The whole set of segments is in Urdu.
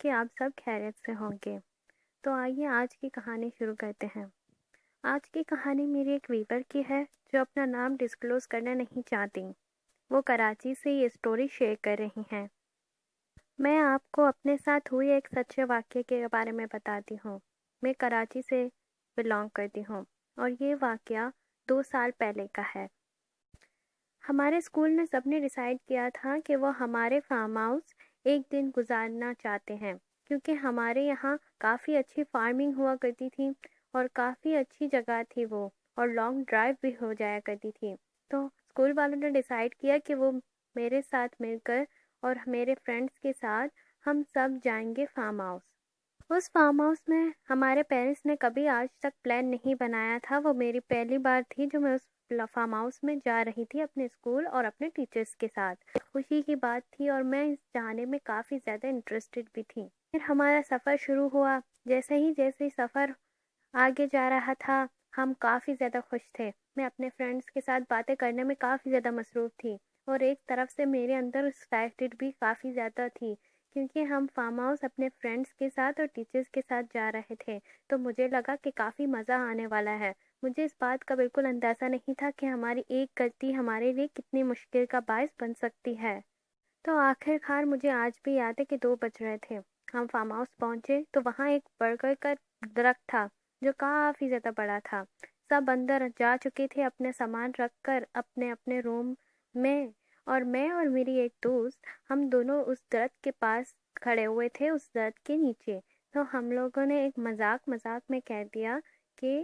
کہ آپ سب خیریت سے ہوں گے۔ تو آئیے آج کی کہانی شروع کرتے ہیں۔ آج کی کہانی میری ایک ویور کی ہے جو اپنا نام ڈسکلوز کرنا نہیں چاہتی۔ وہ کراچی سے یہ اسٹوری شیئر کر رہی ہیں۔ میں آپ کو اپنے ساتھ ہوئی ایک سچے واقعے کے بارے میں بتاتی ہوں۔ میں کراچی سے بلانگ کرتی ہوں اور یہ واقعہ 2 سال پہلے کا ہے۔ ہمارے اسکول میں سب نے ڈیسائیڈ کیا تھا کہ وہ ہمارے فارم ہاؤس ایک دن گزارنا چاہتے ہیں، کیونکہ ہمارے یہاں کافی اچھی فارمنگ ہوا کرتی تھی اور کافی اچھی جگہ تھی وہ، اور لانگ ڈرائیو بھی ہو جایا کرتی تھی۔ تو اسکول والوں نے ڈیسائیڈ کیا کہ وہ میرے ساتھ مل کر اور میرے فرینڈس کے ساتھ ہم سب جائیں گے فارم ہاؤس۔ اس فارم ہاؤس میں ہمارے پیرنٹس نے کبھی آج تک پلان نہیں بنایا تھا۔ وہ میری پہلی بار تھی جو میں اس فارم ہاؤس میں جا رہی تھی اپنے اسکول اور اپنے ٹیچرس کے ساتھ۔ خوشی کی بات تھی اور میں اس جانے میں کافی زیادہ انٹرسٹڈ بھی تھی۔ پھر ہمارا سفر شروع ہوا۔ جیسے ہی سفر آگے جا رہا تھا ہم کافی زیادہ خوش تھے۔ میں اپنے فرینڈس کے ساتھ باتیں کرنے میں کافی زیادہ مصروف تھی، اور ایک طرف سے میرے اندر ایکسائٹیڈ بھی کافی زیادہ تھی، کیونکہ ہم فارم ہاؤس اپنے فرینڈس کے ساتھ اور ٹیچرس کے ساتھ جا رہے تھے۔ تو مجھے لگا کہ کافی مزہ آنے والا ہے۔ مجھے اس بات کا بالکل اندازہ نہیں تھا کہ ہماری ایک غلطی ہمارے لیے کتنی مشکل کا باعث بن سکتی ہے۔ تو آخر کار مجھے آج بھی یاد ہے کہ 2 بج رہے تھے۔ ہم فارم ہاؤس پہنچے تو وہاں ایک برگر کا درخت تھا جو کافی زیادہ بڑا تھا۔ سب اندر جا چکے تھے اپنے سامان رکھ کر اپنے اپنے روم میں، اور میں اور میری ایک دوست ہم دونوں اس درخت کے پاس کھڑے ہوئے تھے، اس درخت کے نیچے۔ تو ہم لوگوں نے ایک مذاق میں کہہ دیا کہ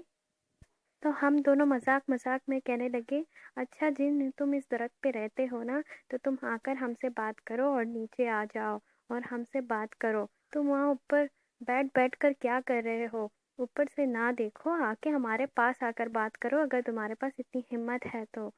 تو ہم دونوں مذاق میں کہنے لگے، اچھا جن تم اس درخت پہ رہتے ہو نا، تو تم آ کر ہم سے بات کرو اور نیچے آ جاؤ اور ہم سے بات کرو۔ تم وہاں اوپر بیٹھ کر کیا کر رہے ہو؟ اوپر سے نہ دیکھو، آ کے ہمارے پاس آ کر بات کرو اگر تمہارے پاس اتنی ہمت ہے تو۔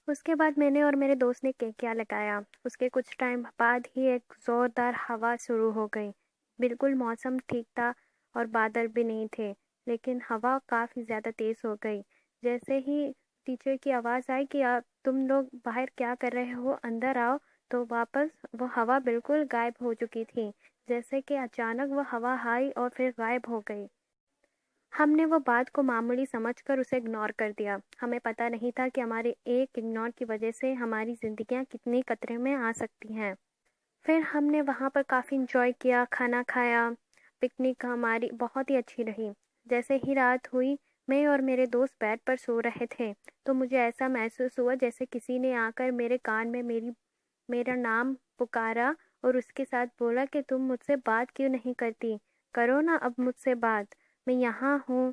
اس کے بعد میں نے اور میرے دوست نے کیا لگایا۔ اس کے کچھ ٹائم بعد ہی ایک زوردار ہوا شروع ہو گئی۔ بالکل موسم ٹھیک تھا اور بادل بھی نہیں تھے، لیکن ہوا کافی زیادہ تیز ہو گئی۔ جیسے ہی ٹیچر کی آواز آئی کہ تم لوگ باہر کیا کر رہے ہو، اندر آؤ، تو واپس وہ ہوا بالکل غائب ہو چکی تھی۔ جیسے کہ اچانک وہ ہوا آئی اور پھر غائب ہو گئی۔ ہم نے وہ بات کو معمولی سمجھ کر اسے اگنور کر دیا۔ ہمیں پتہ نہیں تھا کہ ہمارے ایک اگنور کی وجہ سے ہماری زندگیاں کتنی خطرے میں آ سکتی ہیں۔ پھر ہم نے وہاں پر کافی انجوائے کیا، کھانا کھایا، پکنک ہماری بہت ہی اچھی رہی۔ جیسے ہی رات ہوئی میں اور میرے دوست بیڈ پر سو رہے تھے تو مجھے ایسا محسوس ہوا جیسے کسی نے آ کر میرے کان میں میرا نام پکارا اور اس کے ساتھ بولا کہ تم مجھ سے بات کیوں نہیں کرتی، کرو نا اب مجھ سے بات، میں یہاں ہوں۔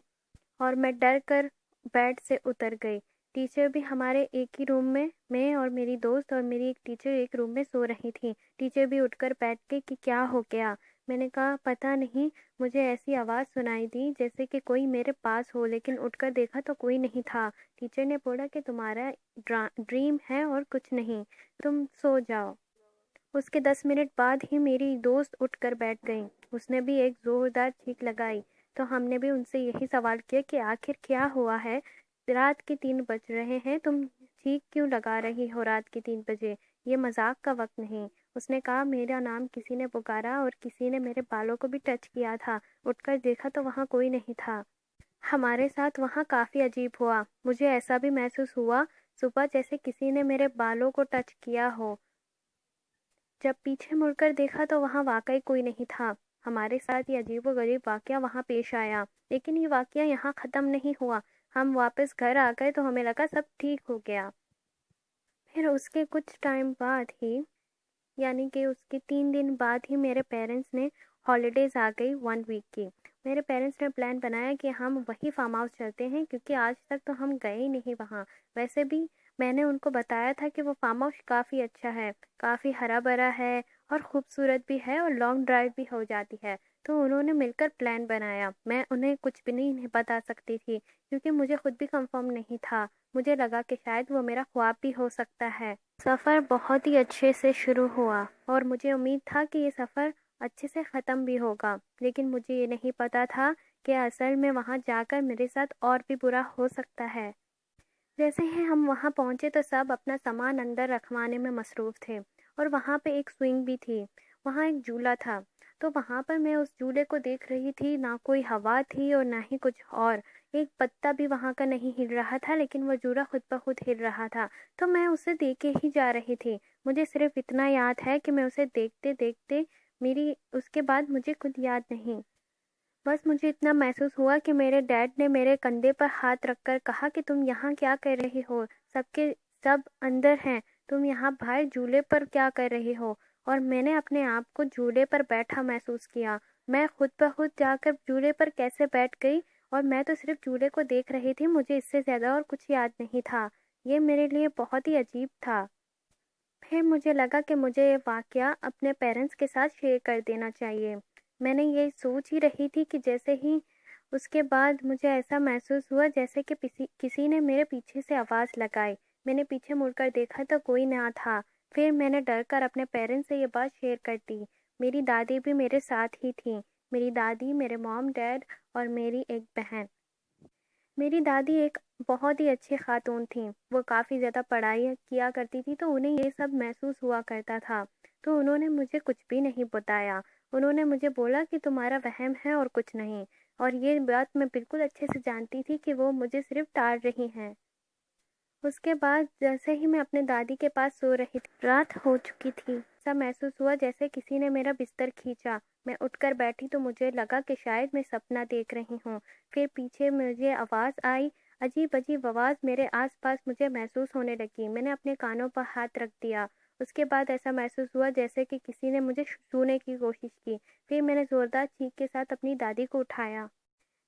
اور میں ڈر کر بیڈ سے اتر گئی۔ ٹیچر بھی ہمارے ایک ہی روم میں اور میری دوست اور میری ایک ٹیچر ایک روم میں سو رہی تھی۔ ٹیچر بھی اٹھ کر بیٹھ گئی کہ کیا ہو گیا۔ میں نے کہا پتہ نہیں، مجھے ایسی آواز سنائی دی جیسے کہ کوئی میرے پاس ہو، لیکن اٹھ کر دیکھا تو کوئی نہیں تھا۔ ٹیچر نے بولا کہ تمہارا ڈریم ہے اور کچھ نہیں، تم سو جاؤ۔ اس کے 10 منٹ بعد ہی میری دوست اٹھ کر بیٹھ گئی۔ اس نے بھی ایک زوردار چیخ لگائی۔ تو ہم نے بھی ان سے یہی سوال کیا کہ آخر کیا ہوا ہے، رات کے 3 بج رہے ہیں، تم چیخ کیوں لگا رہی ہو رات کے 3 بجے؟ یہ مذاق کا وقت نہیں۔ اس نے کہا میرا نام کسی نے پکارا اور کسی نے میرے بالوں کو بھی ٹچ کیا تھا، اٹھ کر دیکھا تو وہاں کوئی نہیں تھا۔ ہمارے ساتھ وہاں کافی عجیب ہوا۔ مجھے ایسا بھی محسوس ہوا صبح جیسے کسی نے میرے بالوں کو ٹچ کیا ہو۔ جب پیچھے مڑ کر دیکھا تو وہاں واقعی کوئی نہیں تھا۔ ہمارے ساتھ یہ عجیب و غریب واقعہ وہاں پیش آیا، لیکن یہ واقعہ یہاں ختم نہیں ہوا۔ ہم واپس گھر آ گئے تو ہمیں لگا سب ٹھیک ہو گیا۔ پھر اس کے کچھ ٹائم بعد ہی، یعنی کہ اس کے 3 دن بعد ہی میرے پیرنٹس نے ہالیڈیز آ گئی 1 ویک کی۔ میرے پیرنٹس نے پلان بنایا کہ ہم وہی فارم ہاؤس چلتے ہیں، کیونکہ آج تک تو ہم گئے ہی نہیں وہاں۔ ویسے بھی میں نے ان کو بتایا تھا کہ وہ فارم ہاؤس کافی اچھا ہے، کافی ہرا بھرا ہے اور خوبصورت بھی ہے اور لانگ ڈرائیو بھی ہو جاتی ہے۔ تو انہوں نے مل کر پلان بنایا۔ میں انہیں کچھ بھی نہیں بتا سکتی تھی کیونکہ مجھے خود بھی کنفرم نہیں تھا۔ مجھے لگا کہ شاید وہ میرا خواب بھی ہو سکتا ہے۔ سفر بہت ہی اچھے سے شروع ہوا اور مجھے امید تھا کہ یہ سفر اچھے سے ختم بھی ہوگا، لیکن مجھے یہ نہیں پتا تھا کہ اصل میں وہاں جا کر میرے ساتھ اور بھی برا ہو سکتا ہے۔ جیسے ہی ہم وہاں پہنچے تو سب اپنا سامان اندر رکھوانے میں مصروف تھے، اور وہاں پہ ایک سوئنگ بھی تھی، وہاں ایک جھولا تھا۔ تو وہاں پر میں اس جھولے کو دیکھ رہی تھی، نہ کوئی ہوا تھی اور نہ ہی کچھ اور، ایک پتا بھی وہاں کا نہیں ہل رہا تھا، لیکن وہ جھولا خود بخود ہل رہا تھا۔ تو میں اسے دیکھے ہی جا رہی تھی۔ مجھے صرف اتنا یاد ہے کہ میں اسے دیکھتے دیکھتے اس کے بعد مجھے خود یاد نہیں، بس مجھے اتنا محسوس ہوا کہ میرے ڈیڈ نے میرے کندھے پر ہاتھ رکھ کر کہا کہ تم یہاں کیا کر رہی ہو، سب اندر ہیں، تم یہاں باہر جھولے پر کیا کر رہی ہو۔ اور میں نے اپنے آپ کو جھولے پر بیٹھا محسوس کیا۔ میں خود بخود جا کر جھولے پر کیسے بیٹھ گئی، اور میں تو صرف جھولے کو دیکھ رہی تھی، مجھے اس سے زیادہ اور کچھ یاد نہیں تھا۔ یہ میرے لیے بہت ہی عجیب تھا۔ پھر مجھے لگا کہ مجھے یہ واقعہ اپنے پیرنٹس کے ساتھ شیئر کر دینا چاہیے۔ میں نے یہ سوچ ہی رہی تھی کہ جیسے ہی اس کے بعد مجھے ایسا محسوس ہوا جیسے کہ کسی نے میرے پیچھے سے آواز لگائی۔ میں نے پیچھے مڑ کر دیکھا تو کوئی نہ تھا۔ پھر میں نے ڈر کر اپنے پیرنٹس سے یہ بات شیئر کر دی۔ میری دادی بھی میرے ساتھ ہی تھی، میری دادی، میرے موم ڈیڈ اور میری ایک بہن۔ میری دادی ایک بہت ہی اچھی خاتون تھیں، وہ کافی زیادہ پڑھائی کیا کرتی تھی، تو انہیں یہ سب محسوس ہوا کرتا تھا، تو انہوں نے مجھے کچھ بھی نہیں بتایا۔ انہوں نے مجھے بولا کہ تمہارا وہم ہے اور کچھ نہیں، اور یہ بات میں بالکل اچھے سے جانتی تھی کہ وہ مجھے صرف ٹال رہی ہیں۔ اس کے بعد جیسے ہی میں اپنے دادی کے پاس سو رہی تھی، رات ہو چکی تھی، ایسا محسوس ہوا جیسے کسی نے میرا بستر کھینچا۔ میں اٹھ کر بیٹھی تو مجھے لگا کہ شاید میں سپنا دیکھ رہی ہوں۔ پھر پیچھے مجھے آواز آئی، عجیب عجیب آواز میرے آس پاس مجھے محسوس ہونے لگی۔ میں نے اپنے کانوں پر ہاتھ رکھ دیا۔ اس کے بعد ایسا محسوس ہوا جیسے کہ کسی نے مجھے چھونے کی کوشش کی۔ پھر میں نے زوردار چیخ کے ساتھ اپنی دادی کو اٹھایا۔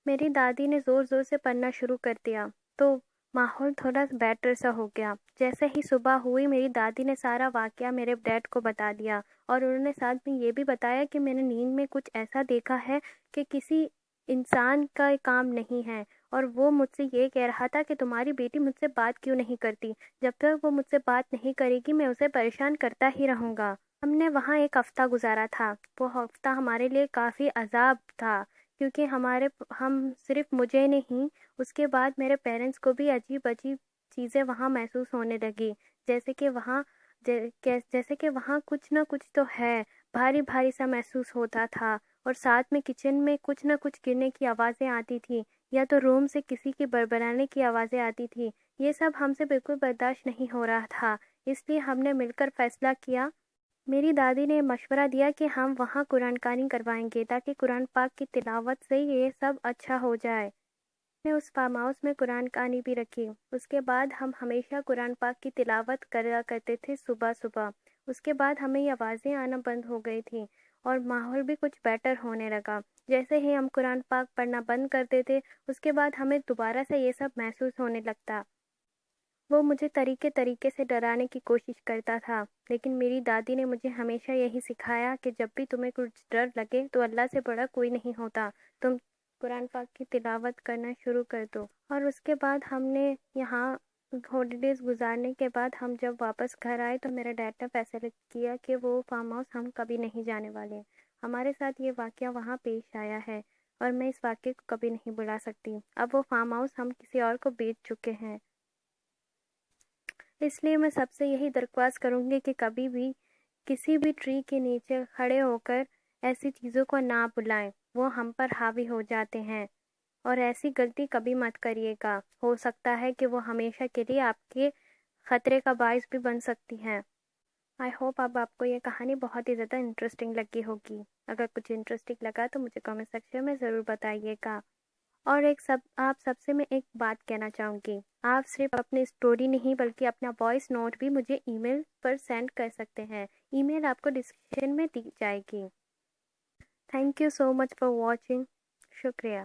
میری دادی نے زور زور سے پڑھنا شروع کر دیا، تو ماحول تھوڑا بیٹر سا ہو گیا۔ جیسے ہی صبح ہوئی، میری دادی نے سارا واقعہ میرے ڈیڈ کو بتا دیا، اور انہوں نے ساتھ میں یہ بھی بتایا کہ میں نے نیند میں کچھ ایسا دیکھا ہے کہ کسی انسان کا کام نہیں ہے، اور وہ مجھ سے یہ کہہ رہا تھا کہ تمہاری بیٹی مجھ سے بات کیوں نہیں کرتی، جب تک وہ مجھ سے بات نہیں کرے گی میں اسے پریشان کرتا ہی رہوں گا۔ ہم نے وہاں ایک ہفتہ گزارا تھا۔ وہ ہفتہ ہمارے لیے کافی عذاب تھا، کیونکہ ہم صرف مجھے نہیں، اس کے بعد میرے پیرنٹس کو بھی عجیب عجیب چیزیں وہاں محسوس ہونے لگی، جیسے کہ وہاں کچھ نہ کچھ تو ہے، بھاری بھاری سا محسوس ہوتا تھا، اور ساتھ میں کچن میں کچھ نہ کچھ گرنے کی آوازیں آتی تھی، یا تو روم سے کسی کی بڑبڑانے کی آوازیں آتی تھی۔ یہ سب ہم سے بالکل برداشت نہیں ہو رہا تھا، اس لیے ہم نے مل کر فیصلہ کیا۔ میری دادی نے مشورہ دیا کہ ہم وہاں قرآن خوانی کروائیں گے، تاکہ قرآن پاک کی تلاوت سے یہ سب اچھا ہو جائے۔ نے اس فارم ہاؤس میں قرآن خوانی بھی رکھی۔ اس کے بعد ہم ہمیشہ قرآن پاک کی تلاوت کرا کرتے تھے صبح صبح۔ اس کے بعد ہمیں یہ آوازیں آنا بند ہو گئی تھیں، اور ماحول بھی کچھ بیٹر ہونے لگا۔ جیسے ہی ہم قرآن پاک پڑھنا بند کرتے تھے، اس کے بعد ہمیں دوبارہ سے یہ سب محسوس ہونے لگتا۔ وہ مجھے طریقے سے ڈرانے کی کوشش کرتا تھا، لیکن میری دادی نے مجھے ہمیشہ یہی سکھایا کہ جب بھی تمہیں کچھ ڈر لگے تو اللہ سے بڑا کوئی نہیں ہوتا، تم قرآن پاک کی تلاوت کرنا شروع کر دو۔ اور اس کے بعد ہم نے یہاں ہالیڈیز گزارنے کے بعد ہم جب واپس گھر آئے تو میرے ڈیڈ نے فیصلہ کیا کہ وہ فارم ہاؤس ہم کبھی نہیں جانے والے۔ ہمارے ساتھ یہ واقعہ وہاں پیش آیا ہے، اور میں اس واقعے کو کبھی نہیں بھلا سکتی۔ اب وہ فارم ہاؤس ہم کسی اور کو بیچ چکے ہیں۔ اس لیے میں سب سے یہی درخواست کروں گی کہ کبھی بھی کسی بھی ٹری کے نیچے کھڑے ہو کر ایسی چیزوں کو نہ بلائیں، وہ ہم پر حاوی ہو جاتے ہیں، اور ایسی غلطی کبھی مت کریے گا۔ ہو سکتا ہے کہ وہ ہمیشہ کے لیے آپ کے خطرے کا باعث بھی بن سکتی ہیں۔ آئی ہوپ اب آپ کو یہ کہانی بہت ہی زیادہ انٹرسٹنگ لگی ہوگی۔ اگر کچھ انٹرسٹنگ لگا تو مجھے کمنٹ سیکشن میں ضرور بتائیے گا۔ اور آپ سب سے میں ایک بات کہنا چاہوں گی، آپ صرف اپنی اسٹوری نہیں بلکہ اپنا وائس نوٹ بھی مجھے ای میل پر سینڈ کر سکتے ہیں۔ ای میل آپ کو ڈسکرپشن میں دی جائے گی۔ Thank you so much for watching. شکریہ۔